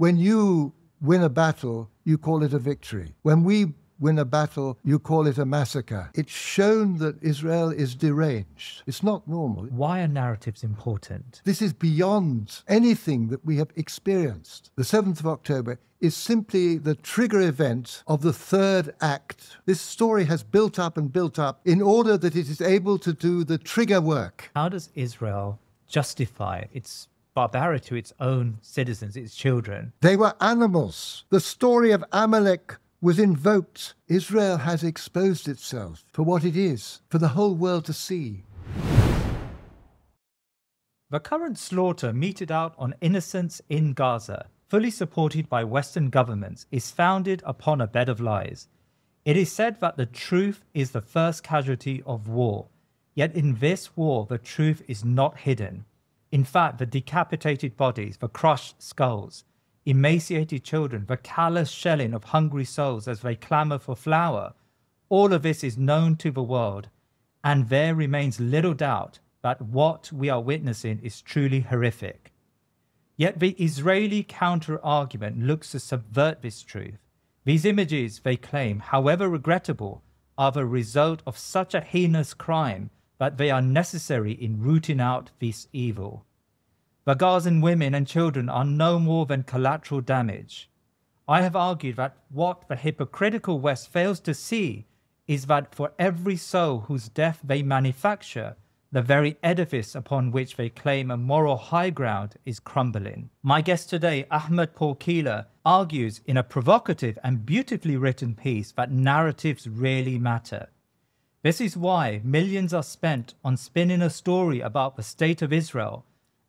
when you win a battle, you call it a victory. When we win a battle, you call it a massacre. It's shown that Israel is deranged. It's not normal. Why are narratives important? This is beyond anything that we have experienced. The 7th of October is simply the trigger event of the third act. This story has built up and built up in order that it is able to do the trigger work. How does Israel justify its barbarity to its own citizens, its children? They were animals. The story of Amalek was invoked. Israel has exposed itself for what it is, for the whole world to see. The current slaughter meted out on innocents in Gaza, fully supported by Western governments, is founded upon a bed of lies. It is said that the truth is the first casualty of war, yet in this war the truth is not hidden. In fact, the decapitated bodies, the crushed skulls, emaciated children, the callous shelling of hungry souls as they clamour for flour, all of this is known to the world, and there remains little doubt that what we are witnessing is truly horrific. Yet the Israeli counter-argument looks to subvert this truth. These images, they claim, however regrettable, are the result of such a heinous crime that they are necessary in rooting out this evil. The Gazan women and children are no more than collateral damage. I have argued that what the hypocritical West fails to see is that for every soul whose death they manufacture, the very edifice upon which they claim a moral high ground is crumbling. My guest today, Ahmed Keeler, argues in a provocative and beautifully written piece that narratives really matter. This is why millions are spent on spinning a story about the state of Israel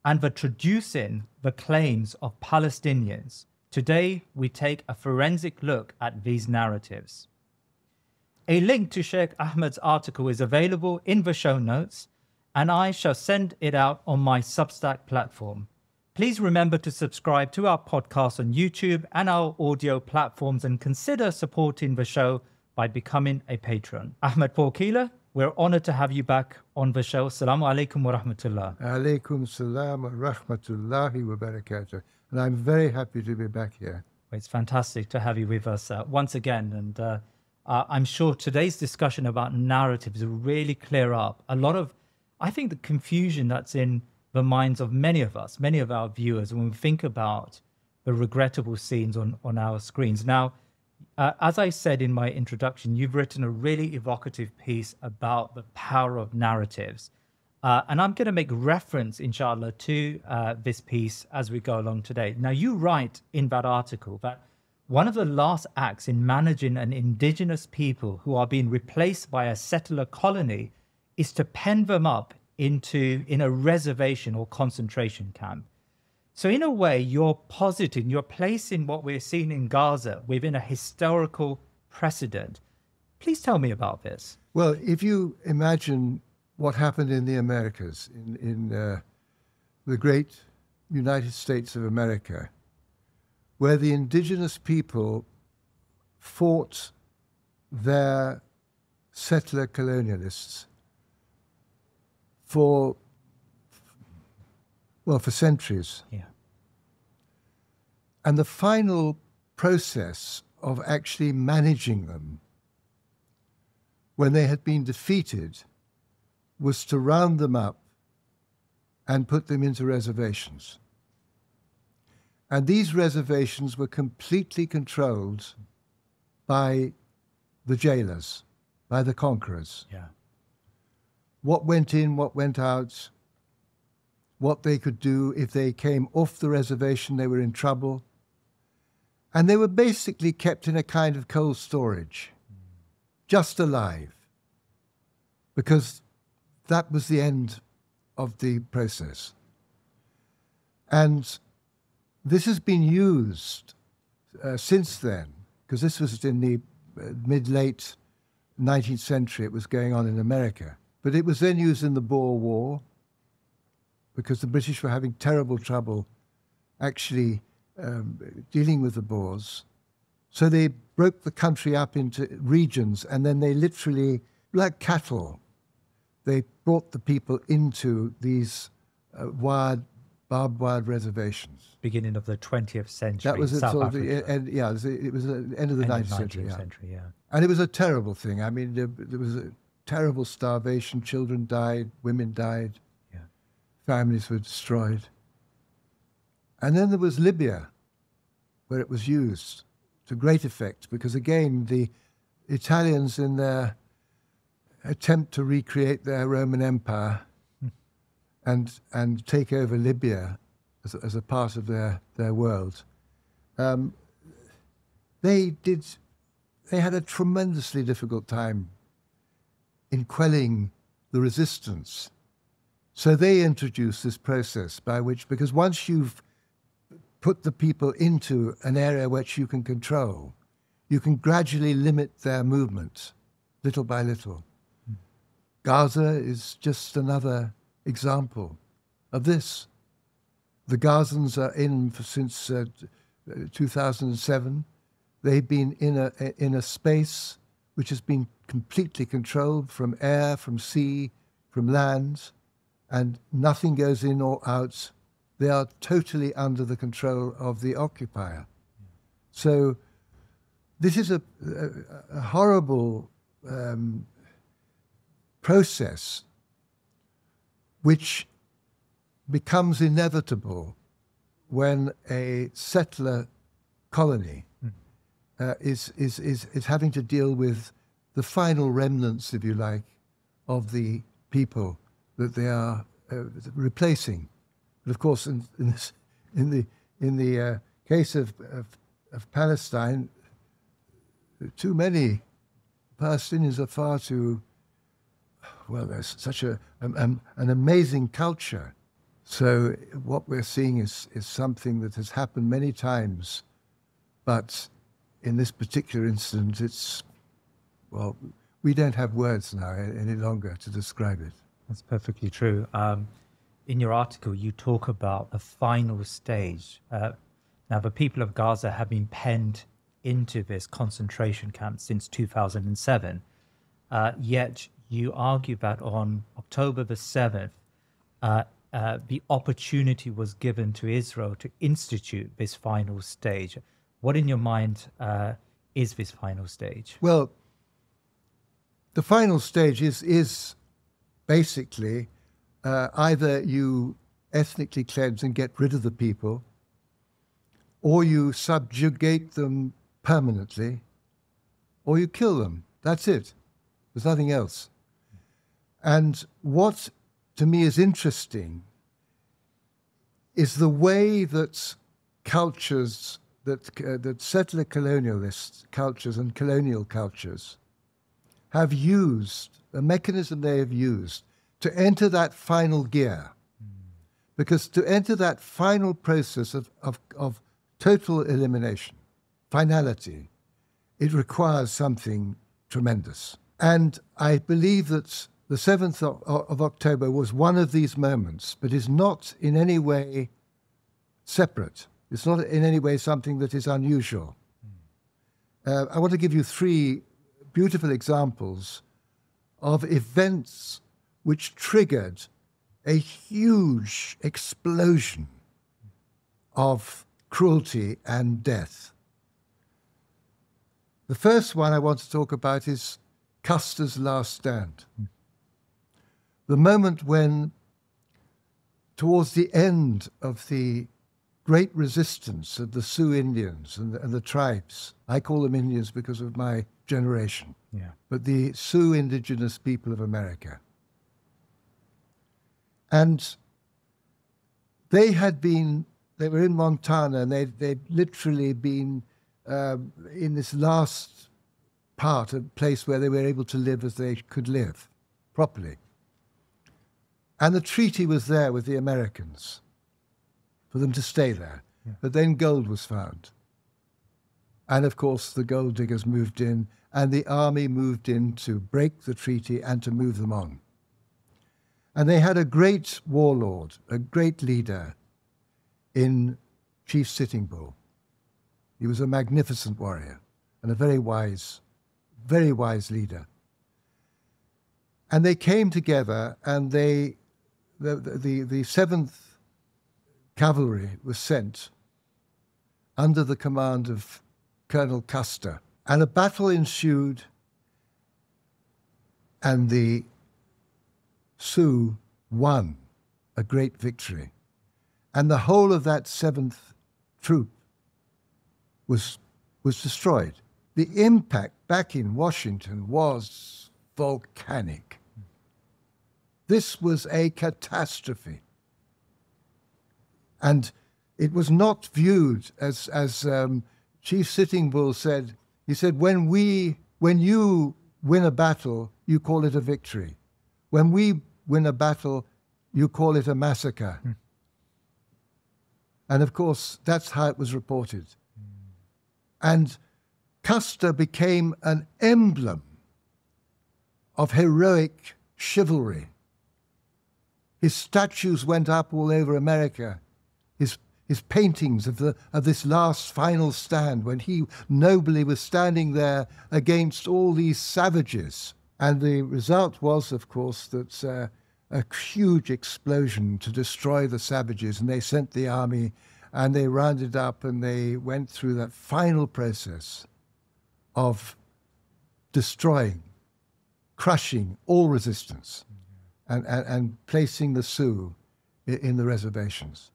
and the traducing the claims of Palestinians. Today, we take a forensic look at these narratives. A link to Sheikh Ahmed's article is available in the show notes, and I shall send it out on my Substack platform. Please remember to subscribe to our podcast on YouTube and our audio platforms, and consider supporting the show by becoming a patron. Ahmed Keeler, we're honored to have you back on the show. Assalamu alaikum wa rahmatullah. Alaikum salam wa rahmatullahi wa barakatuh. And I'm very happy to be back here. It's fantastic to have you with us once again. And I'm sure today's discussion about narratives will really clear up a lot of, I think, the confusion that's in the minds of many of us, many of our viewers, when we think about the regrettable scenes on our screens. Now, as I said in my introduction, you've written a really evocative piece about the power of narratives. And I'm going to make reference, inshallah, to this piece as we go along today. Now, you write in that article that one of the last acts in managing an indigenous people who are being replaced by a settler colony is to pen them up in a reservation or concentration camp. So in a way, you're positing, you're placing what we're seeing in Gaza within a historical precedent. Please tell me about this. Well, if you imagine what happened in the Americas, in the great United States of America, where the indigenous people fought their settler colonialists for centuries. Yeah. And the final process of actually managing them, when they had been defeated, was to round them up and put them into reservations. And these reservations were completely controlled by the jailers, by the conquerors. Yeah. What went in, what went out, what they could do. If they came off the reservation, they were in trouble. And they were basically kept in a kind of cold storage, just alive, because that was the end of the process. And this has been used since then, because this was in the mid-late 19th century. It was going on in America. But it was then used in the Boer War, because the British were having terrible trouble actually dealing with the Boers. So they broke the country up into regions, and then they literally, like cattle, they brought the people into these wired barbed wire reservations. Beginning of the 20th century, That was South sort of Africa. it was the end of the 19th century. Yeah. century, yeah. And it was a terrible thing. I mean, there was a terrible starvation. Children died, women died, Yeah. families were destroyed. And then there was Libya, where it was used to great effect, because again, the Italians, in their attempt to recreate their Roman Empire and take over Libya as a part of their world, they had a tremendously difficult time in quelling the resistance. So they introduced this process by which, because once you've put the people into an area which you can control, you can gradually limit their movement, little by little. Gaza is just another example of this. The Gazans are since 2007. They've been in a space which has been completely controlled from air, from sea, from land, and nothing goes in or out. They are totally under the control of the occupier. So this is a horrible process which becomes inevitable when a settler colony is having to deal with the final remnants, if you like, of the people that they are replacing. But of course, in the case of Palestine, too many Palestinians are far too, well, there's such an amazing culture. So what we're seeing is something that has happened many times, but in this particular incident, it's, well, we don't have words now any longer to describe it. That's perfectly true. In your article, you talk about the final stage. Now, the people of Gaza have been penned into this concentration camp since 2007, yet you argue that on October the 7th, the opportunity was given to Israel to institute this final stage. What in your mind is this final stage? Well, the final stage is basically either you ethnically cleanse and get rid of the people, or you subjugate them permanently, or you kill them. That's it. There's nothing else. And what to me is interesting is the way that cultures, that settler colonialist cultures and colonial cultures have used, a mechanism they have used to enter that final gear. Because to enter that final process of total elimination, finality, it requires something tremendous. And I believe that the 7th of October was one of these moments, but is not in any way separate. It's not in any way something that is unusual. I want to give you 3 beautiful examples of events which triggered a huge explosion of cruelty and death. The first one I want to talk about is Custer's last stand. The moment when, towards the end of the great resistance of the Sioux Indians and the tribes, I call them Indians because of my generation, but the Sioux indigenous people of America. And they were in Montana, and they'd literally been in this last part, a place where they were able to live as they could live properly. And the treaty was there with the Americans for them to stay there. But then gold was found. And of course, the gold diggers moved in, and the army moved in to break the treaty and to move them on. And they had a great warlord, a great leader in Chief Sitting Bull. He was a magnificent warrior and a very wise leader. And they came together, and the 7th cavalry was sent under the command of Colonel Custer, and a battle ensued, and the Sioux won a great victory. And the whole of that 7th troop was destroyed. The impact back in Washington was volcanic. This was a catastrophe. And it was not viewed as Chief Sitting Bull said. He said, when you win a battle, you call it a victory. When we win a battle, you call it a massacre. And of course, that's how it was reported. And Custer became an emblem of heroic chivalry. His statues went up all over America. His paintings of this last final stand, when he nobly was standing there against all these savages. And the result was, of course, that a huge explosion to destroy the savages, and they sent the army, and they rounded up, and they went through that final process of destroying, crushing all resistance, and placing the Sioux in the reservations.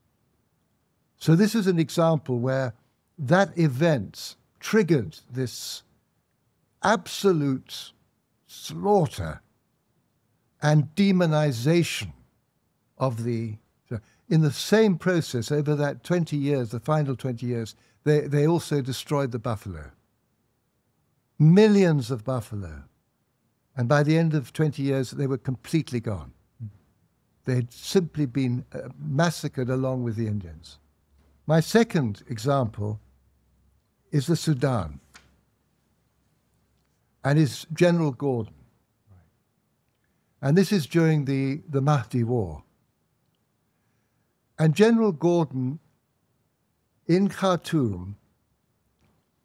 So this is an example where that event triggered this absolute slaughter and demonization of in the same process over that 20 years, the final 20 years, they also destroyed the buffalo. Millions of buffalo. And by the end of 20 years, they were completely gone. They had simply been massacred along with the Indians. My second example is the Sudan, and is General Gordon. And this is during the Mahdi War. And General Gordon in Khartoum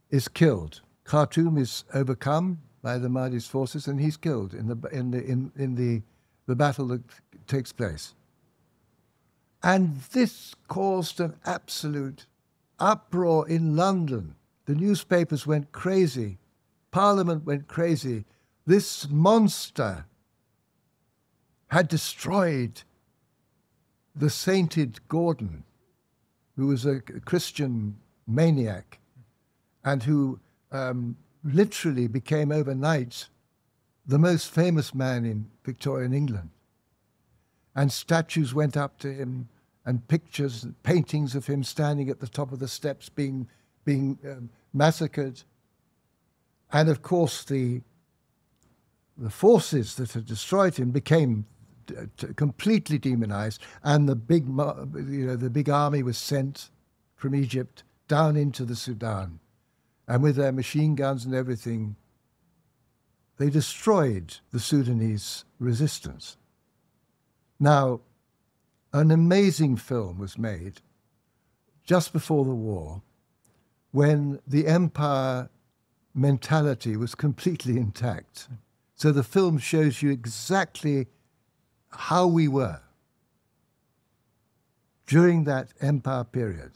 is killed. Khartoum is overcome by the Mahdi's forces, and he's killed in the battle that takes place. And this caused an absolute uproar in London. The newspapers went crazy. Parliament went crazy. This monster had destroyed the sainted Gordon, who was a Christian maniac and who literally became overnight the most famous man in Victorian England. And statues went up to him, and pictures and paintings of him standing at the top of the steps being massacred. And of course, the forces that had destroyed him became completely demonized, and the big army was sent from Egypt down into the Sudan, and with their machine guns and everything, they destroyed the Sudanese resistance. Now, an amazing film was made just before the war, when the empire mentality was completely intact. So the film shows you exactly how we were during that empire period.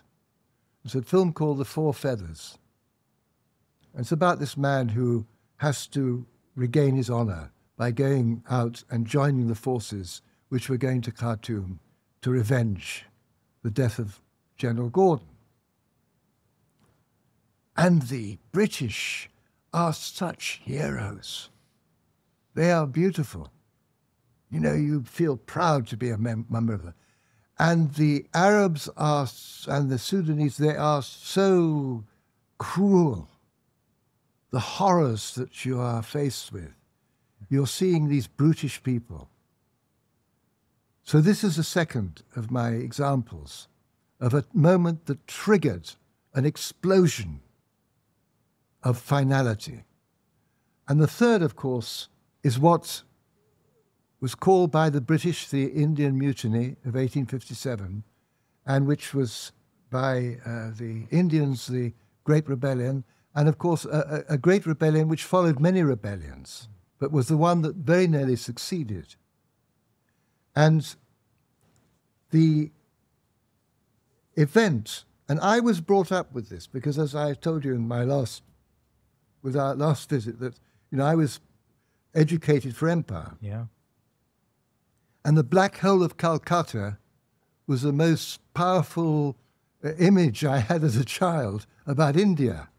It's a film called The Four Feathers. It's about this man who has to regain his honor by going out and joining the forces which were going to Khartoum to revenge the death of General Gordon. And the British are such heroes. They are beautiful. You know, you feel proud to be a member of them. And the Arabs and the Sudanese, they are so cruel. The horrors that you are faced with. You're seeing these brutish people. So this is the second of my examples of a moment that triggered an explosion of finality. And the third, of course, is what was called by the British the Indian Mutiny of 1857, and which was by the Indians the Great Rebellion, and of course a great rebellion which followed many rebellions, but was the one that very nearly succeeded. And the event, and I was brought up with this because, as I told you in with our last visit, that I was educated for empire. Yeah. And the black hole of Calcutta was the most powerful image I had as a child about India.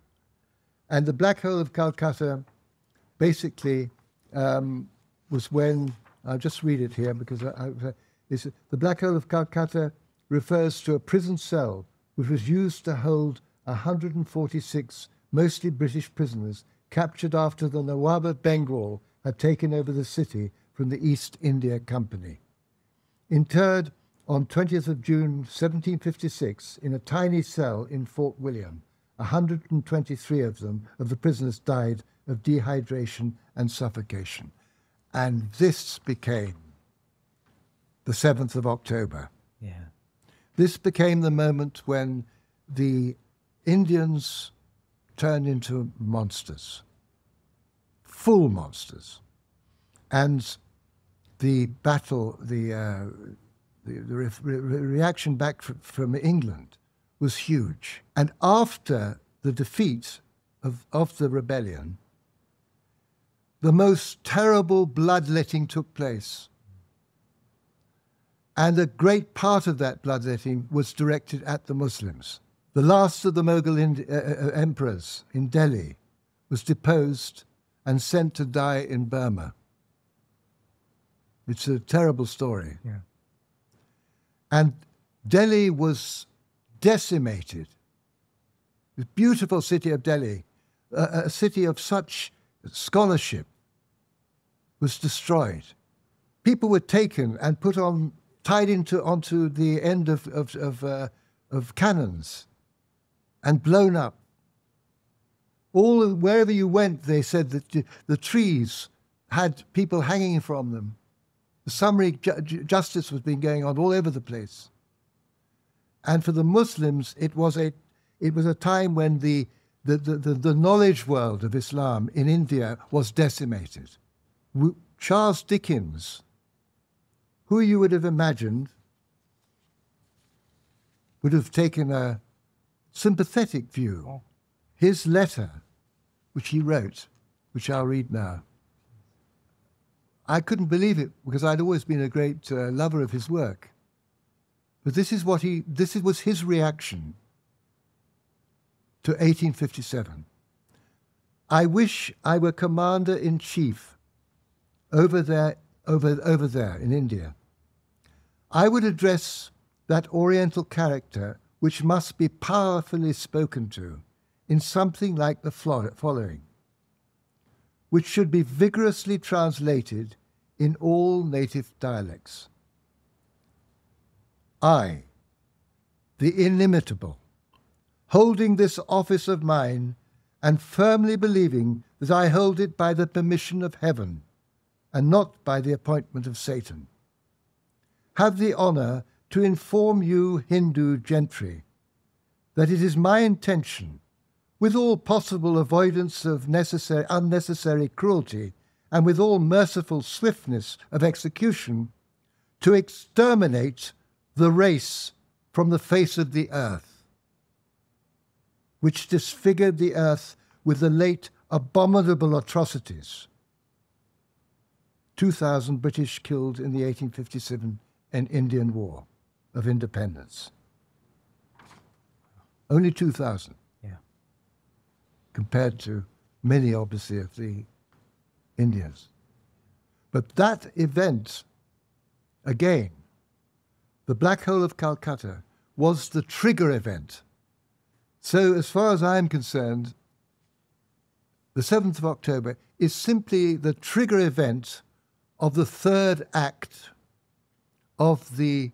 And the black hole of Calcutta basically was when, I'll just read it here because the black hole of Calcutta refers to a prison cell which was used to hold 146 mostly British prisoners captured after the Nawab of Bengal had taken over the city from the East India Company. Interred on 20th of June 1756 in a tiny cell in Fort William, 123 of the prisoners died of dehydration and suffocation. And this became the 7th of October. Yeah. This became the moment when the Indians turned into monsters, full monsters. And the battle, the reaction back from England was huge. And after the defeat of the rebellion, the most terrible bloodletting took place. And a great part of that bloodletting was directed at the Muslims. The last of the Mughal emperors in Delhi was deposed and sent to die in Burma. It's a terrible story. Yeah. And Delhi was decimated. The beautiful city of Delhi, a city of such scholarship, was destroyed. People were taken and tied onto the end of cannons and blown up. Wherever you went, they said that the trees had people hanging from them. The summary justice was being going on all over the place. And for the Muslims, it was a time when the knowledge world of Islam in India was decimated. Charles Dickens, who you would have imagined would have taken a sympathetic view. His letter, which he wrote, which I'll read now, I couldn't believe it because I'd always been a great lover of his work. But this was his reaction to 1857. I wish I were commander-in-chief over there in India. I would address that oriental character which must be powerfully spoken to in something like the following, which should be vigorously translated in all native dialects. I, the inimitable, holding this office of mine and firmly believing that I hold it by the permission of heaven and not by the appointment of Satan, have the honour to inform you Hindu gentry that it is my intention, with all possible avoidance of unnecessary cruelty and with all merciful swiftness of execution, to exterminate the race from the face of the earth, which disfigured the earth with the late abominable atrocities. 2,000 British killed in the 1857 Indian War of Independence. Only 2,000. Yeah. Compared to many, obviously, of the Indians. But that event, again, the Black Hole of Calcutta, was the trigger event. So as far as I'm concerned, the 7th of October is simply the trigger event of the third act of the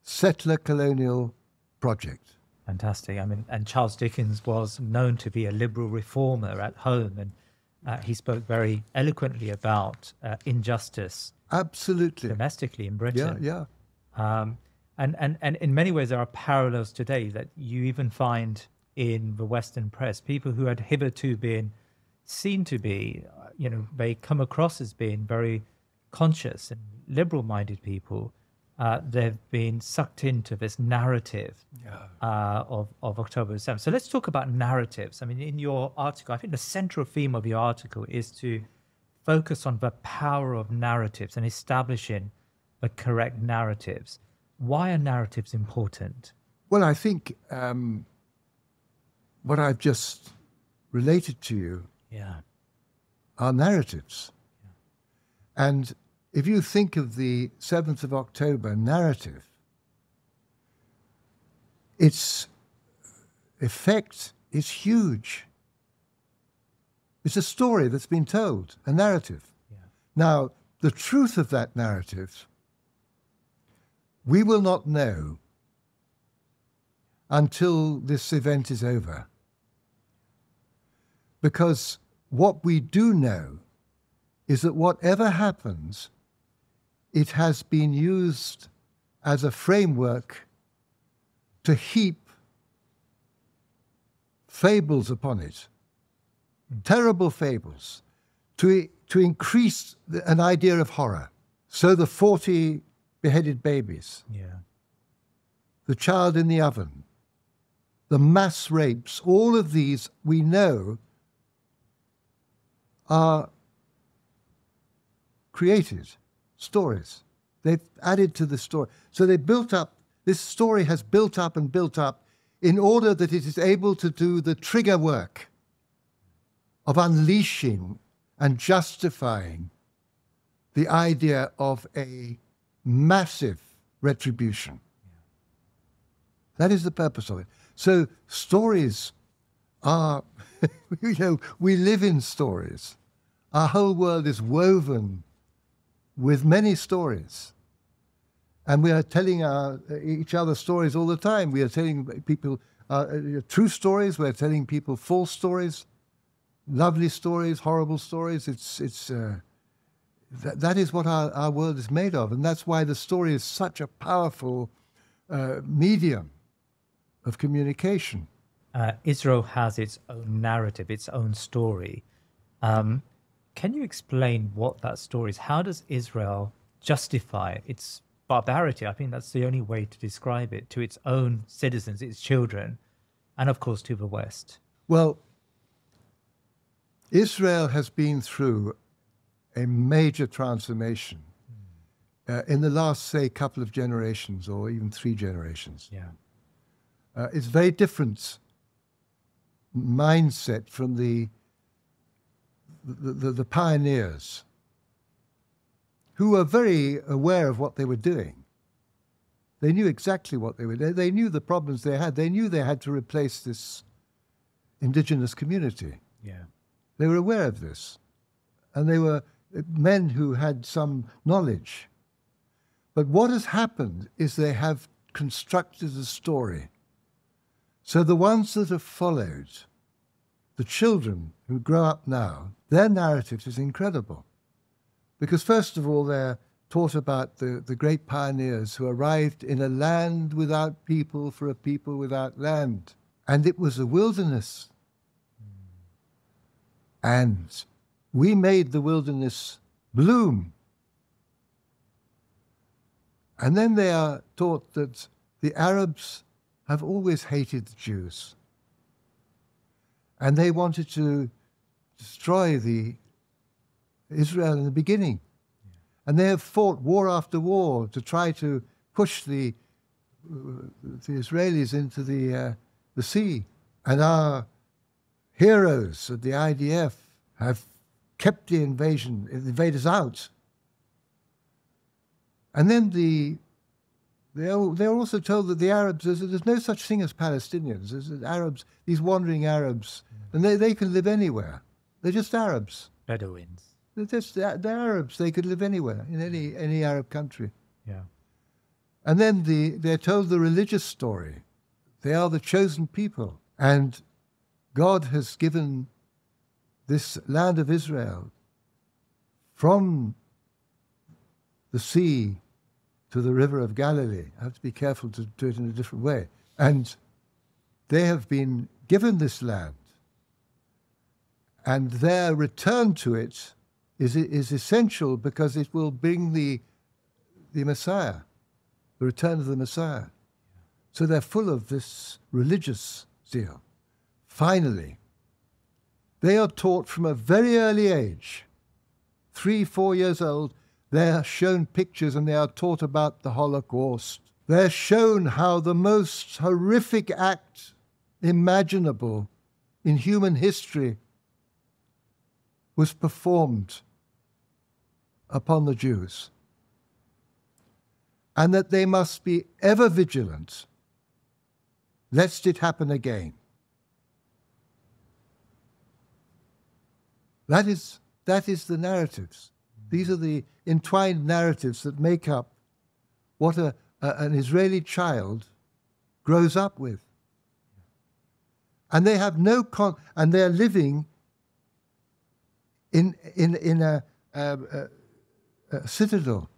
settler colonial project. Fantastic. I mean, and Charles Dickens was known to be a liberal reformer at home, and he spoke very eloquently about injustice. Absolutely. Domestically in Britain. Yeah. And in many ways there are parallels today that you even find in the Western press. People who had hitherto been seen to be, they come across as being very conscious and liberal-minded people, they've been sucked into this narrative of October 7th. So let's talk about narratives. I mean, in your article, I think the central theme of your article is to focus on the power of narratives and establishing the correct narratives. Why are narratives important? Well, I think what I've just related to you are narratives. And if you think of the 7th of October narrative, its effect is huge. It's a story that's been told, a narrative. Now, the truth of that narrative, we will not know until this event is over. Because what we do know is that whatever happens, it has been used as a framework to heap fables upon it, terrible fables, to increase an idea of horror. So the 40 beheaded babies, the child in the oven, the mass rapes, all of these we know are created stories. They've added to the story. So they built up, this story has built up and built up in order that it is able to do the trigger work of unleashing and justifying the idea of a massive retribution. That is the purpose of it. So stories are, we live in stories. Our whole world is woven with many stories. And we are telling each other stories all the time. We are telling people true stories. We're telling people false stories, lovely stories, horrible stories. That is what our world is made of. And that's why the story is such a powerful medium of communication. Israel has its own narrative, its own story. Can you explain what that story is? How does Israel justify its barbarity? I think that's the only way to describe it, to its own citizens, its children, and of course to the West. Well, Israel has been through a major transformation in the last, say, couple of generations or even 3 generations. It's very different mindset from the pioneers, who were very aware of what they were doing. They knew exactly what they were doing. They knew the problems they had. They knew they had to replace this indigenous community. They were aware of this. And they were men who had some knowledge. But what has happened is they have constructed a story. So the ones that have followed, the children who grow up now, their narrative is incredible. Because first of all, they're taught about the great pioneers who arrived in a land without people for a people without land. And it was a wilderness. And we made the wilderness bloom. And then they are taught that the Arabs have always hated the Jews. And they wanted to destroy Israel in the beginning. And they have fought war after war to try to push the Israelis into the sea. And our heroes of the IDF have kept the invaders out. And then they are also told that the Arabs, there's no such thing as Palestinians. There's Arabs, these wandering Arabs, and they can live anywhere. They're just Arabs. Bedouins. They're Arabs. They could live anywhere, in any Arab country. And then they're told the religious story. They are the chosen people. And God has given this land of Israel from the sea to the river of Galilee. I have to be careful to do it in a different way. And they have been given this land. And their return to it is essential because it will bring the Messiah. the return of the Messiah. So they're full of this religious zeal. Finally, they are taught from a very early age, 3, 4 years old, they are shown pictures and they are taught about the Holocaust. They're shown how the most horrific act imaginable in human history was performed upon the Jews, and that they must be ever vigilant lest it happen again. That is the narratives. These are the entwined narratives that make up what an Israeli child grows up with. And they have and they are living in a citadel,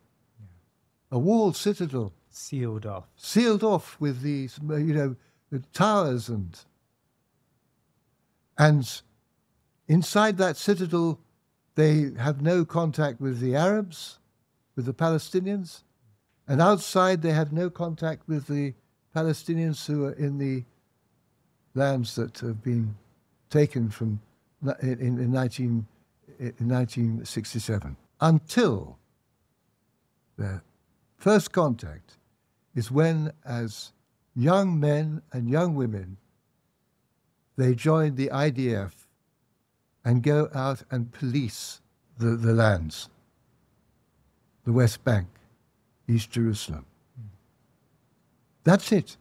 a walled citadel, sealed off with these, towers and inside that citadel, they have no contact with the Arabs, with the Palestinians, and outside they have no contact with the Palestinians who are in the lands that have been taken from in 1967. Until their first contact is when, as young men and young women, they join the IDF and go out and police the lands, the West Bank, East Jerusalem. That's it.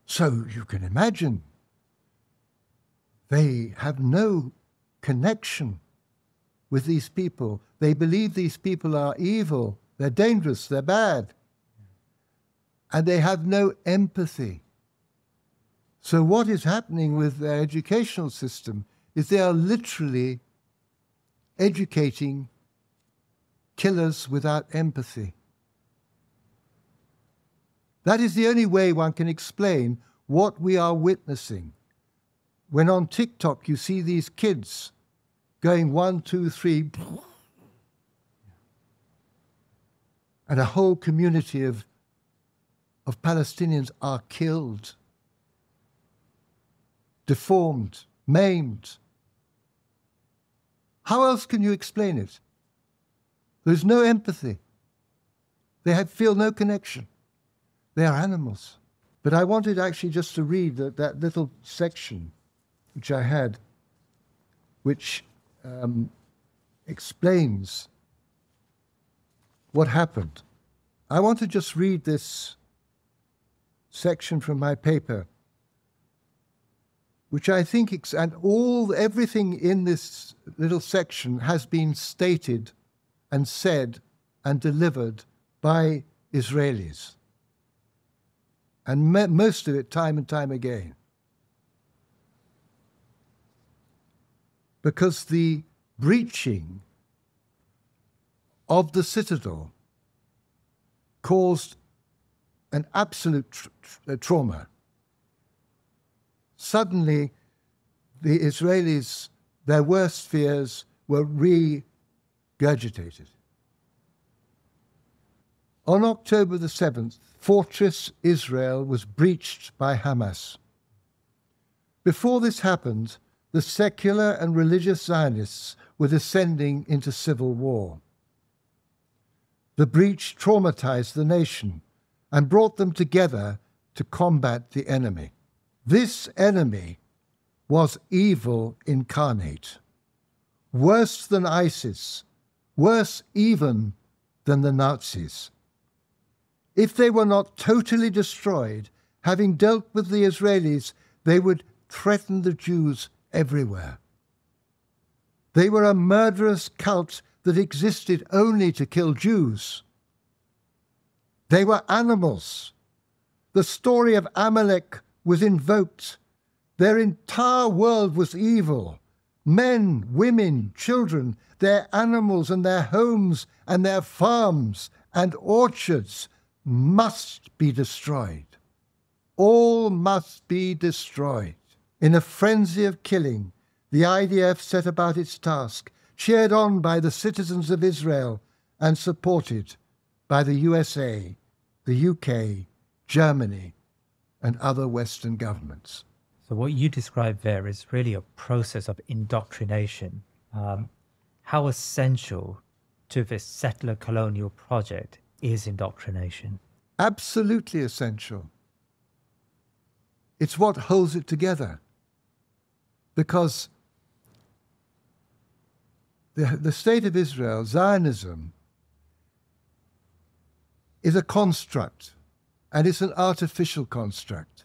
So you can imagine they have no connection with these people. They believe these people are evil, they're dangerous, they're bad, and they have no empathy. So what is happening with their educational system is they are literally educating killers without empathy. That is the only way one can explain what we are witnessing. When on TikTok you see these kids going 1, 2, 3, and a whole community of Palestinians are killed, deformed, maimed. How else can you explain it? There's no empathy. They feel no connection. They are animals. But I wanted actually just to read that little section which I had, which explains what happened. I want to just read this section from my paper, which I think, everything in this little section has been stated and said and delivered by Israelis. And most of it time and time again. Because the breaching of the citadel caused an absolute trauma. Suddenly, the Israelis, their worst fears were regurgitated. On October the 7th, Fortress Israel was breached by Hamas. Before this happened, the secular and religious Zionists were descending into civil war. The breach traumatized the nation and brought them together to combat the enemy. This enemy was evil incarnate, worse than ISIS, worse even than the Nazis. If they were not totally destroyed, having dealt with the Israelis, they would threaten the Jews everywhere. They were a murderous cult that existed only to kill Jews. They were animals. The story of Amalek was invoked. Their entire world was evil. Men, women, children, their animals and their homes and their farms and orchards must be destroyed. All must be destroyed. In a frenzy of killing, the IDF set about its task, cheered on by the citizens of Israel and supported by the USA, the UK, Germany, and other Western governments. So what you describe there is really a process of indoctrination. How essential to this settler colonial project is indoctrination? Absolutely essential. It's what holds it together. Because the state of Israel, Zionism, is a construct, and it's an artificial construct.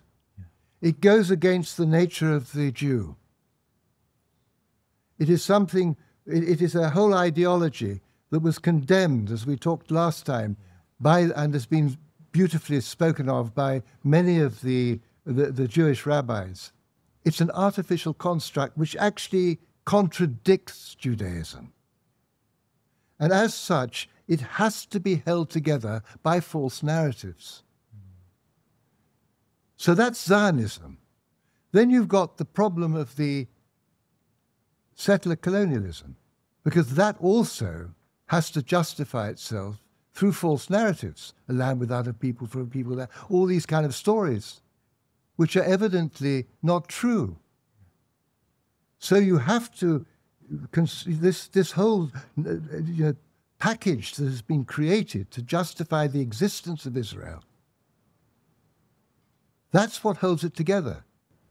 It goes against the nature of the Jew. It is something, it is a whole ideology that was condemned, as we talked last time, by, and has been beautifully spoken of by many of the Jewish rabbis. It's an artificial construct which actually contradicts Judaism. And as such, it has to be held together by false narratives. So that's Zionism. Then you've got the problem of the settler colonialism, because that also has to justify itself through false narratives. A land without a people, for a people there. All these kind of stories, which are evidently not true. So you have to, this whole package that has been created to justify the existence of Israel, that's what holds it together.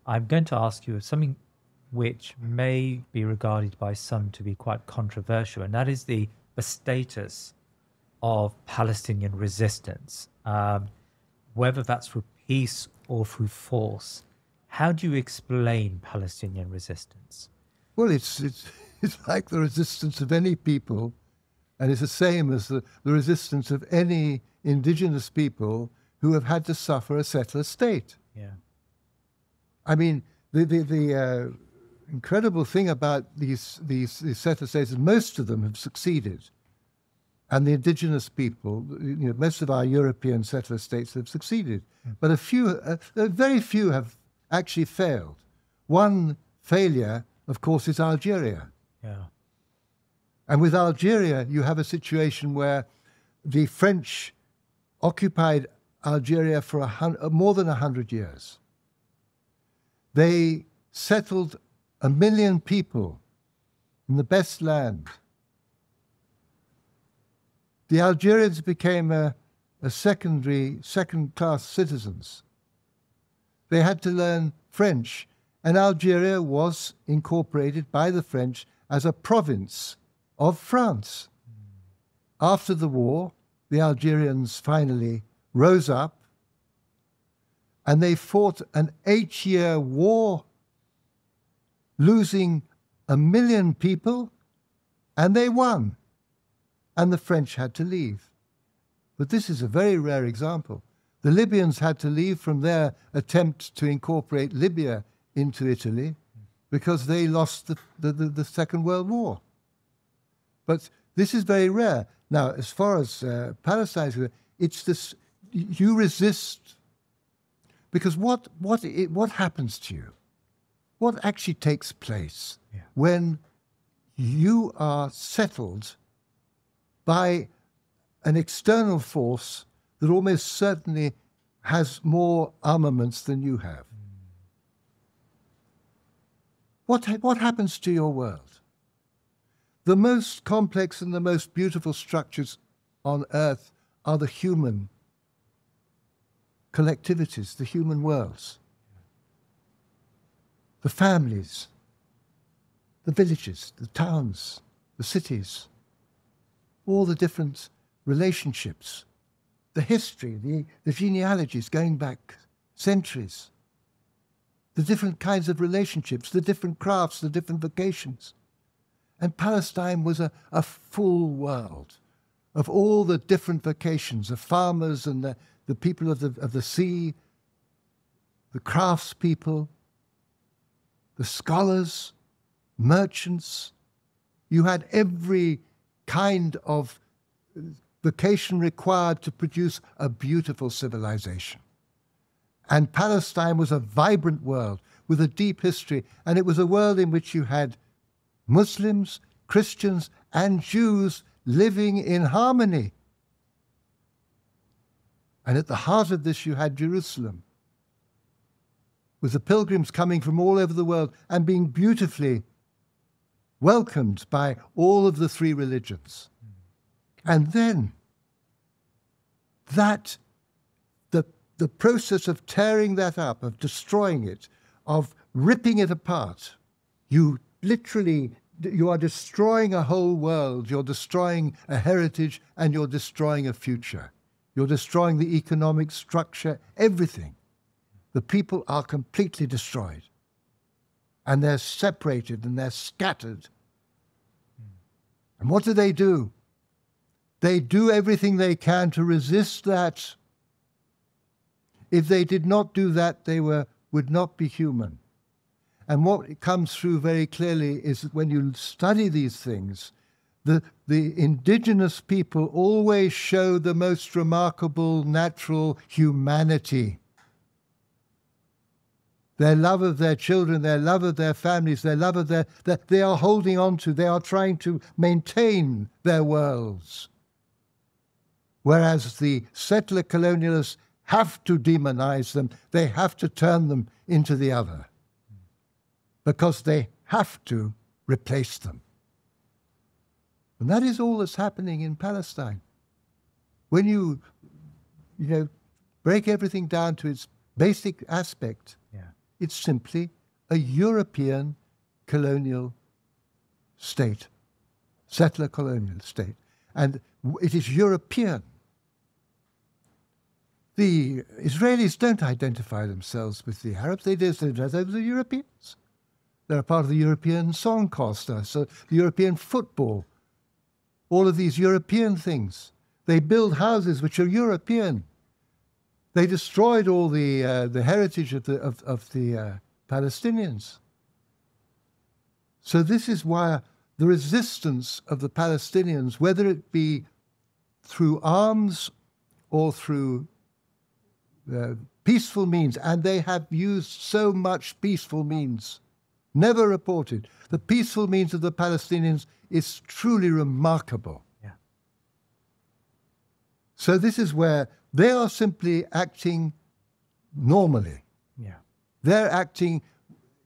I'm going to ask you something which may be regarded by some to be quite controversial, and that is the status of Palestinian resistance, whether that's through peace or through force. How do you explain Palestinian resistance? Well, it's like the resistance of any people, and it's the same as the resistance of any indigenous people who have had to suffer a settler state. Yeah. I mean, the incredible thing about these settler states is most of them have succeeded. And the indigenous people, most of our European settler states have succeeded. But very few have actually failed. One failure, of course, is Algeria. Yeah. And with Algeria, you have a situation where the French occupied Algeria for more than 100 years. They settled 1 million people in the best land. The Algerians became second-class citizens. They had to learn French, and Algeria was incorporated by the French as a province of France. After the war, the Algerians finally rose up, and they fought an 8-year war, losing 1 million people, and they won. And the French had to leave. But this is a very rare example. The Libyans had to leave from their attempt to incorporate Libya into Italy because they lost the Second World War. But this is very rare. Now, as far as Palestine is concerned, it's this, you resist, because what happens to you? What actually takes place when you are settled by an external force that almost certainly has more armaments than you have? What happens to your world? The most complex and the most beautiful structures on earth are the human collectivities, the human worlds, the families, the villages, the towns, the cities, all the different relationships, the history, the genealogies going back centuries, the different kinds of relationships, the different crafts, the different vocations. And Palestine was a full world of all the different vocations, the farmers and the people of the sea, the craftspeople, the scholars, merchants. You had every kind of vocation required to produce a beautiful civilization. And Palestine was a vibrant world with a deep history, and it was a world in which you had Muslims, Christians, and Jews living in harmony. And at the heart of this, you had Jerusalem, with the pilgrims coming from all over the world and being beautifully welcomed by all of the three religions. And then that, the process of tearing that up, of destroying it, of ripping it apart, you are destroying a whole world, you're destroying a heritage, and you're destroying a future. You're destroying the economic structure, everything. The people are completely destroyed. And they're separated and they're scattered. And what do? They do everything they can to resist that. If they did not do that, they would not be human. And what comes through very clearly is that when you study these things, the indigenous people always show the most remarkable natural humanity. Their love of their children, their love of their families, their love of that they are holding on to, they are trying to maintain their worlds. Whereas the settler colonialists have to demonize them, they have to turn them into the other, because they have to replace them. And that is all that's happening in Palestine. When you break everything down to its basic aspect, it's simply a European colonial state, settler colonial state. And it is European. The Israelis don't identify themselves with the Arabs. They just identify with the Europeans. They're a part of the European song coster, so the European football, all of these European things. They build houses which are European. They destroyed all the heritage of the Palestinians. So this is why the resistance of the Palestinians, whether it be through arms or through peaceful means, and they have used so much peaceful means, never reported. The peaceful means of the Palestinians is truly remarkable. Yeah. So this is where they are simply acting normally. Yeah. They're acting,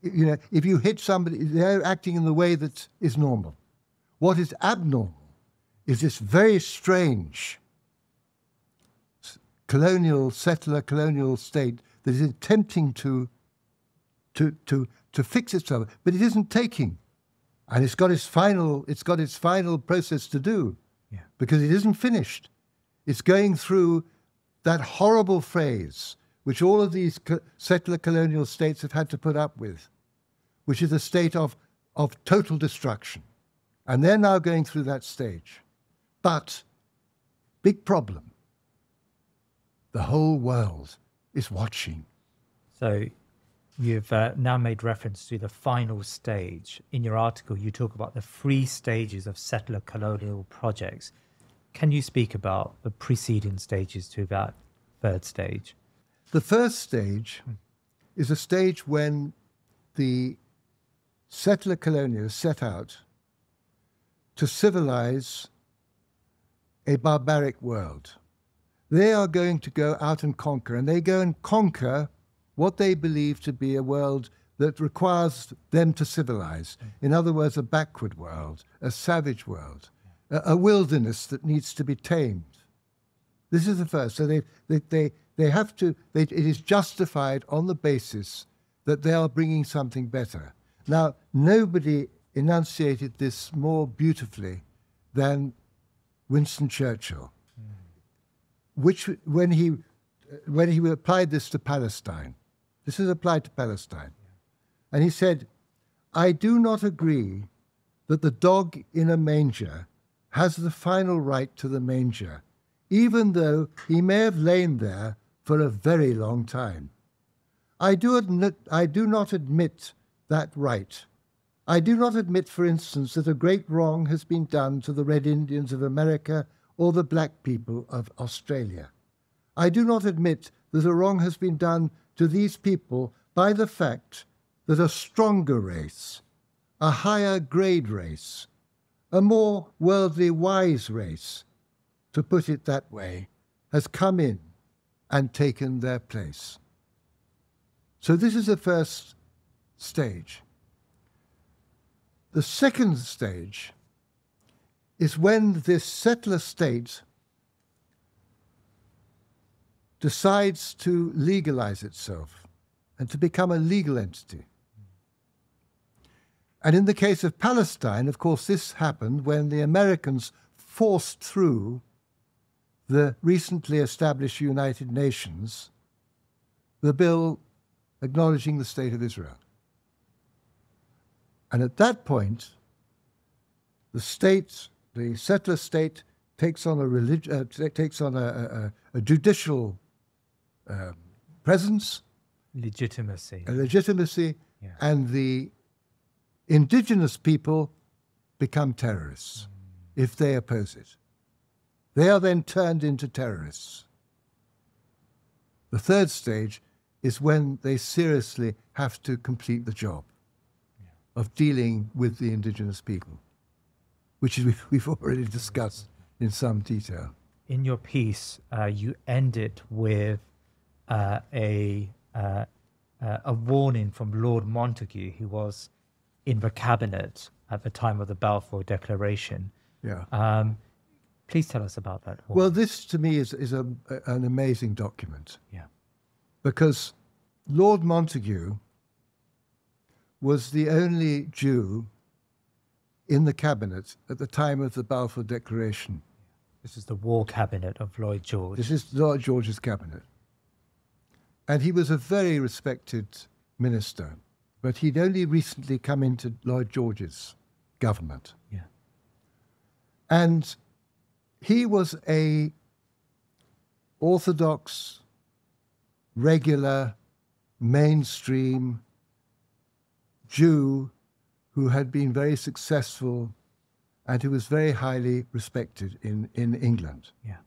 if you hit somebody, they're acting in the way that is normal. What is abnormal is this very strange settler colonial state that is attempting to fix itself, but it isn't taking. And it's got its final process to do, because it isn't finished. It's going through that horrible phase which all of these settler colonial states have had to put up with, which is a state of total destruction. And they're now going through that stage. But, big problem, the whole world is watching. So you've now made reference to the final stage. In your article, you talk about the 3 stages of settler colonial projects. Can you speak about the preceding stages to that 3rd stage? The first stage is a stage when the settler colonialists set out to civilize a barbaric world. They are going to go out and conquer, and they go and conquer what they believe to be a world that requires them to civilize. In other words, a backward world, a savage world, a wilderness that needs to be tamed. This is the first. So they have to, it is justified on the basis that they are bringing something better. Now, nobody enunciated this more beautifully than Winston Churchill, which when he applied this to Palestine, this is applied to Palestine, and he said, "I do not agree that the dog in a manger has the final right to the manger, even though he may have lain there for a very long time. I do not admit that right. I do not admit, for instance, that a great wrong has been done to the Red Indians of America or the black people of Australia. I do not admit that a wrong has been done to these people by the fact that a stronger race, a higher grade race, a more worldly wise race, to put it that way, has come in and taken their place. So this is the first stage. The second stage is when this settler state decides to legalize itself and to become a legal entity. And in the case of Palestine, of course, this happened when the Americans forced through the recently established United Nations the bill acknowledging the State of Israel. And at that point, the state, the settler state, takes on a judicial presence, legitimacy, yeah. And the indigenous people become terrorists if they oppose it. They are then turned into terrorists. The third stage is when they seriously have to complete the job of dealing with the indigenous people, which we've already discussed in some detail. In your piece, you ended with a warning from Lord Montague, who was in the cabinet at the time of the Balfour Declaration. Yeah. Please tell us about that. Well, this to me is an amazing document. Yeah. Because Lord Montague was the only Jew in the cabinet at the time of the Balfour Declaration. This is the war cabinet of Lloyd George. This is Lloyd George's cabinet. And he was a very respected minister, but he'd only recently come into Lloyd George's government. Yeah. And he was a orthodox, regular, mainstream Jew who had been very successful and who was very highly respected in England. Yeah.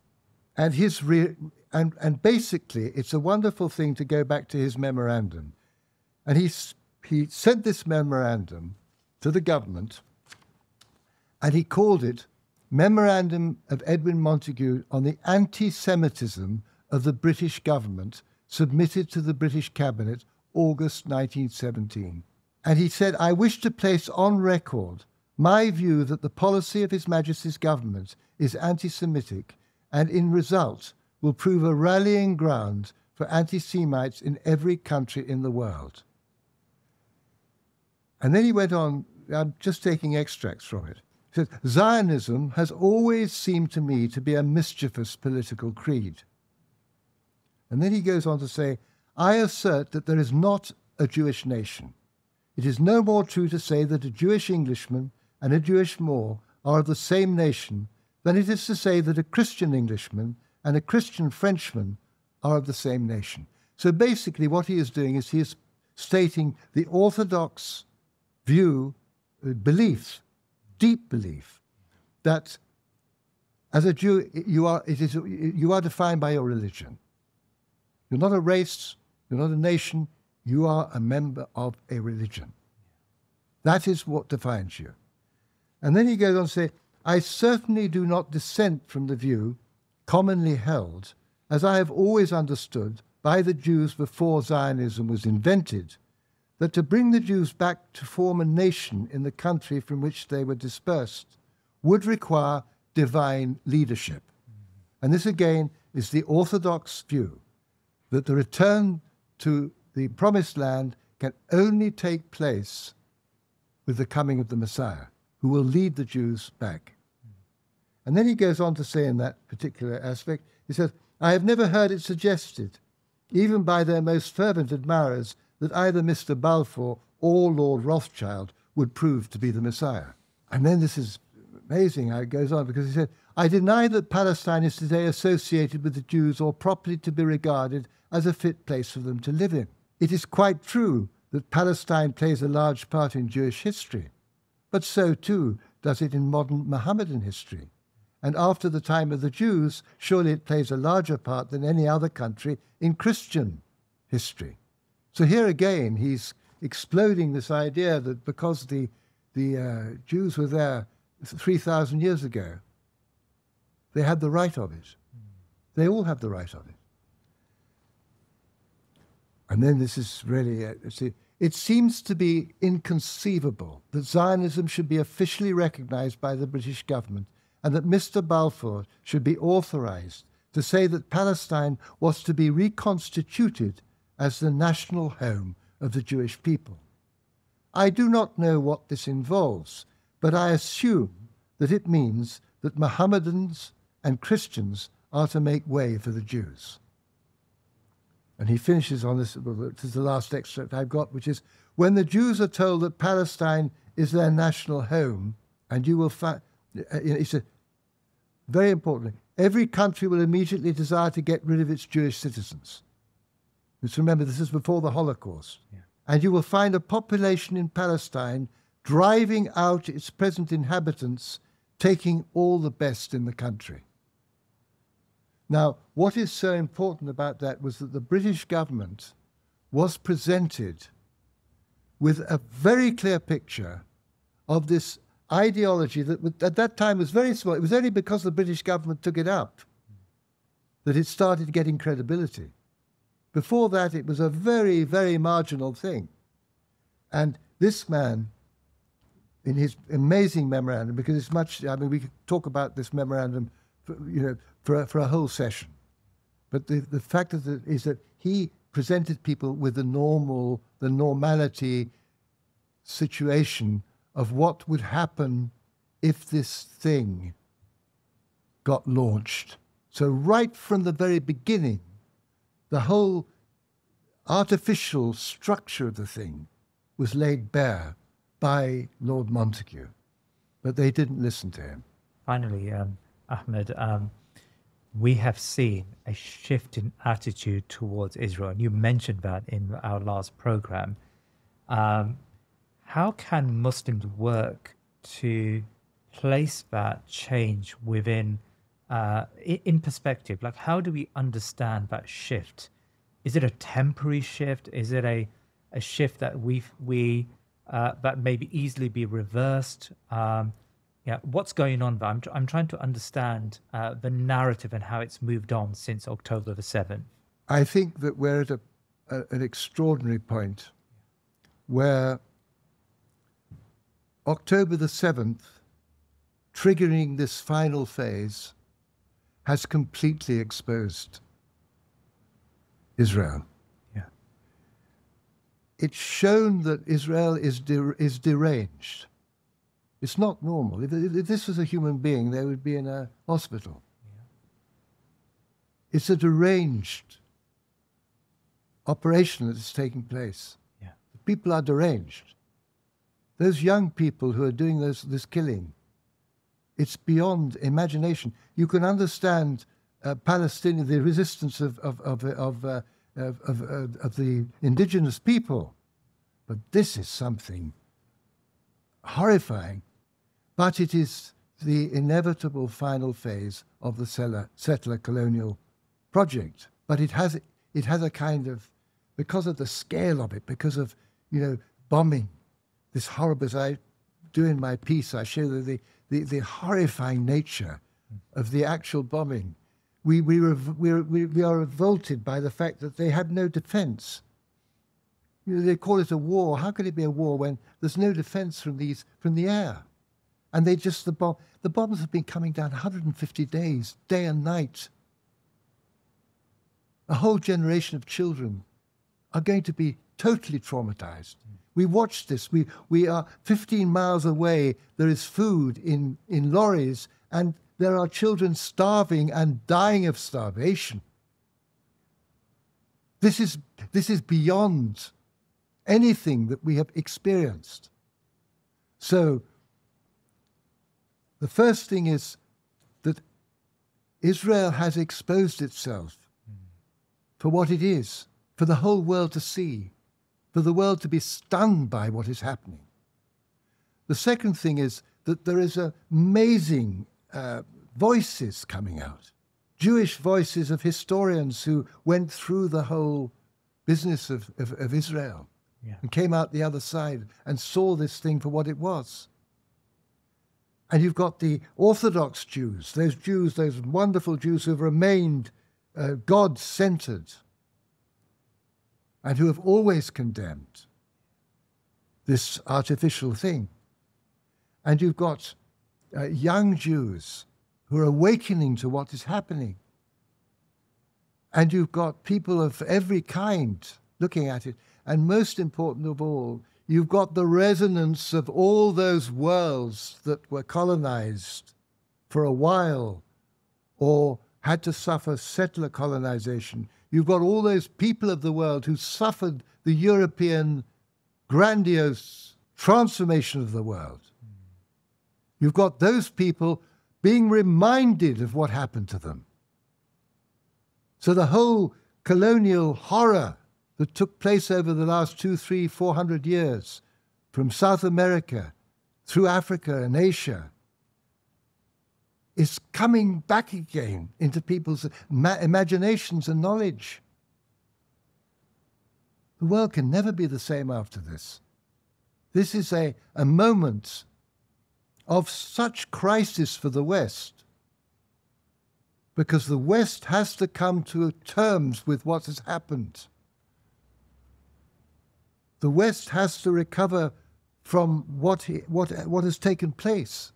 And and basically, it's a wonderful thing to go back to his memorandum. And he sent this memorandum to the government, and he called it Memorandum of Edwin Montague on the Anti-Semitism of the British Government, submitted to the British Cabinet, August 1917. And he said, I wish to place on record my view that the policy of His Majesty's government is anti-Semitic and in result will prove a rallying ground for anti-Semites in every country in the world. And then he went on, I'm just taking extracts from it. He said, Zionism has always seemed to me to be a mischievous political creed. And then he goes on to say, I assert that there is not a Jewish nation. It is no more true to say that a Jewish Englishman and a Jewish Moor are of the same nation than it is to say that a Christian Englishman and a Christian Frenchman are of the same nation. So basically what he is doing is he is stating the orthodox view, belief, deep belief, that as a Jew you are defined by your religion. You're not a race, you're not a nation, you are a member of a religion. That is what defines you. And then he goes on to say, I certainly do not dissent from the view commonly held, as I have always understood by the Jews before Zionism was invented, that to bring the Jews back to form a nation in the country from which they were dispersed would require divine leadership. And this again is the orthodox view, that the return to the promised land can only take place with the coming of the Messiah, who will lead the Jews back. And then he goes on to say in that particular aspect, he says, I have never heard it suggested, even by their most fervent admirers, that either Mr. Balfour or Lord Rothschild would prove to be the Messiah. And then this is amazing how it goes on, because he said, I deny that Palestine is today associated with the Jews or properly to be regarded as a fit place for them to live in. It is quite true that Palestine plays a large part in Jewish history, but so too does it in modern Mohammedan history. And after the time of the Jews, surely it plays a larger part than any other country in Christian history. So here again, he's exploding this idea that because the Jews were there 3,000 years ago, they had the right of it. They all have the right of it. And then this is really, it seems to be inconceivable that Zionism should be officially recognized by the British government and that Mr. Balfour should be authorized to say that Palestine was to be reconstituted as the national home of the Jewish people. I do not know what this involves, but I assume that it means that Mohammedans and Christians are to make way for the Jews. And he finishes on this, this is the last extract I've got, which is, when the Jews are told that Palestine is their national home, and you will find, he said, very importantly, every country will immediately desire to get rid of its Jewish citizens. Let's remember, this is before the Holocaust. Yeah. And you will find a population in Palestine driving out its present inhabitants, taking all the best in the country. Now, what is so important about that was that the British government was presented with a very clear picture of this ideology that at that time was very small. It was only because the British government took it up that it started getting credibility. Before that, it was a very, very marginal thing. And this man, in his amazing memorandum, because it's much, I mean, we could talk about this memorandum for a whole session. But the fact of it is that he presented people with the normality situation of what would happen if this thing got launched. So right from the very beginning, the whole artificial structure of the thing was laid bare by Lord Montague. But they didn't listen to him. Finally, Ahmed, we have seen a shift in attitude towards Israel, and you mentioned that in our last program. How can Muslims work to place that change within, in perspective? Like, how do we understand that shift? Is it a temporary shift? Is it a shift that that may be easily be reversed? Yeah, what's going on there? I'm trying to understand the narrative and how it's moved on since October the 7th. I think that we're at an extraordinary point where October the 7th, triggering this final phase, has completely exposed Israel. Yeah. It's shown that Israel is deranged. It's not normal. If this was a human being, they would be in a hospital. Yeah. It's a deranged operation that is taking place. Yeah. The people are deranged. Those young people who are doing this killing, it's beyond imagination. You can understand Palestinian, the resistance of the indigenous people, but this is something horrifying. But it is the inevitable final phase of the settler colonial project. But it has a kind of, because of the scale of it, because of bombing, this horrible, as I do in my piece, I show the horrifying nature of the actual bombing. We are revolted by the fact that they have no defense. They call it a war. How could it be a war when there's no defense from the air? And they just, the bombs have been coming down 150 days, day and night. A whole generation of children are going to be totally traumatized. We watched this. We are 15 miles away. There is food in lorries, and there are children starving and dying of starvation. This is beyond anything that we have experienced. So the first thing is that Israel has exposed itself for what it is, for the whole world to see, for the world to be stunned by what is happening. The second thing is that there is amazing voices coming out, Jewish voices of historians who went through the whole business of Israel and came out the other side and saw this thing for what it was. And you've got the Orthodox Jews, those wonderful Jews who have remained God-centered. and who have always condemned this artificial thing. And you've got young Jews who are awakening to what is happening. And you've got people of every kind looking at it. And most important of all, you've got the resonance of all those worlds that were colonized for a while or had to suffer settler colonization. You've got all those people of the world who suffered the European grandiose transformation of the world. You've got those people being reminded of what happened to them. So the whole colonial horror that took place over the last 200, 300, 400 years, from South America through Africa and Asia, is coming back again into people's imaginations and knowledge. The world can never be the same after this. This is a moment of such crisis for the West, because the West has to come to terms with what has happened. The West has to recover from what has taken place.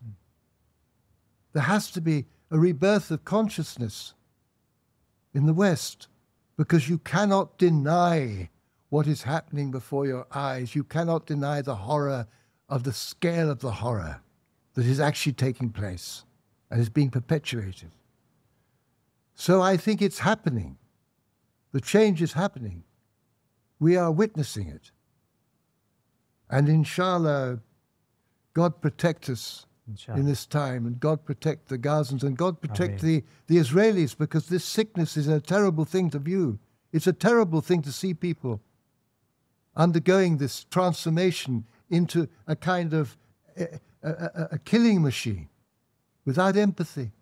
There has to be a rebirth of consciousness in the West, because you cannot deny what is happening before your eyes. You cannot deny the horror of the scale of the horror that is actually taking place and is being perpetuated. So I think it's happening. The change is happening. We are witnessing it. And inshallah, God protect us in this time, and God protect the Gazans, and God protect the Israelis, because this sickness is a terrible thing to view. It's a terrible thing to see people undergoing this transformation into a kind of a killing machine without empathy.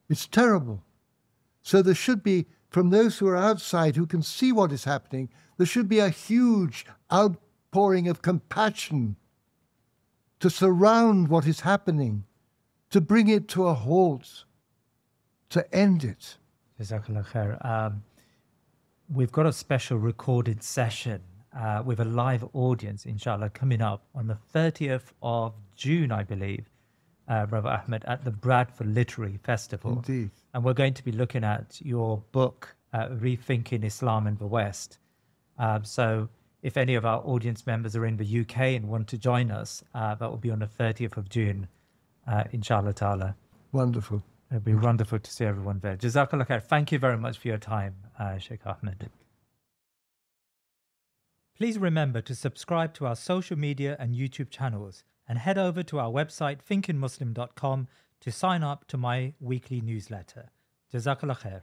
It's terrible. So there should be, from those who are outside who can see what is happening, there should be a huge outpouring of compassion to surround what is happening, to bring it to a halt, to end it. Jazakallah khair. We've got a special recorded session with a live audience, inshallah, coming up on the 30th of June, I believe, Brother Ahmed, at the Bradford Literary Festival. Indeed. And we're going to be looking at your book, Rethinking Islam in the West. So if any of our audience members are in the UK and want to join us, that will be on the 30th of June, inshallah ta'ala. Wonderful. It'll be wonderful to see everyone there. Jazakallah khair. Thank you very much for your time, Sheikh Ahmed. Please remember to subscribe to our social media and YouTube channels, and head over to our website thinkingmuslim.com to sign up to my weekly newsletter. Jazakallah khair.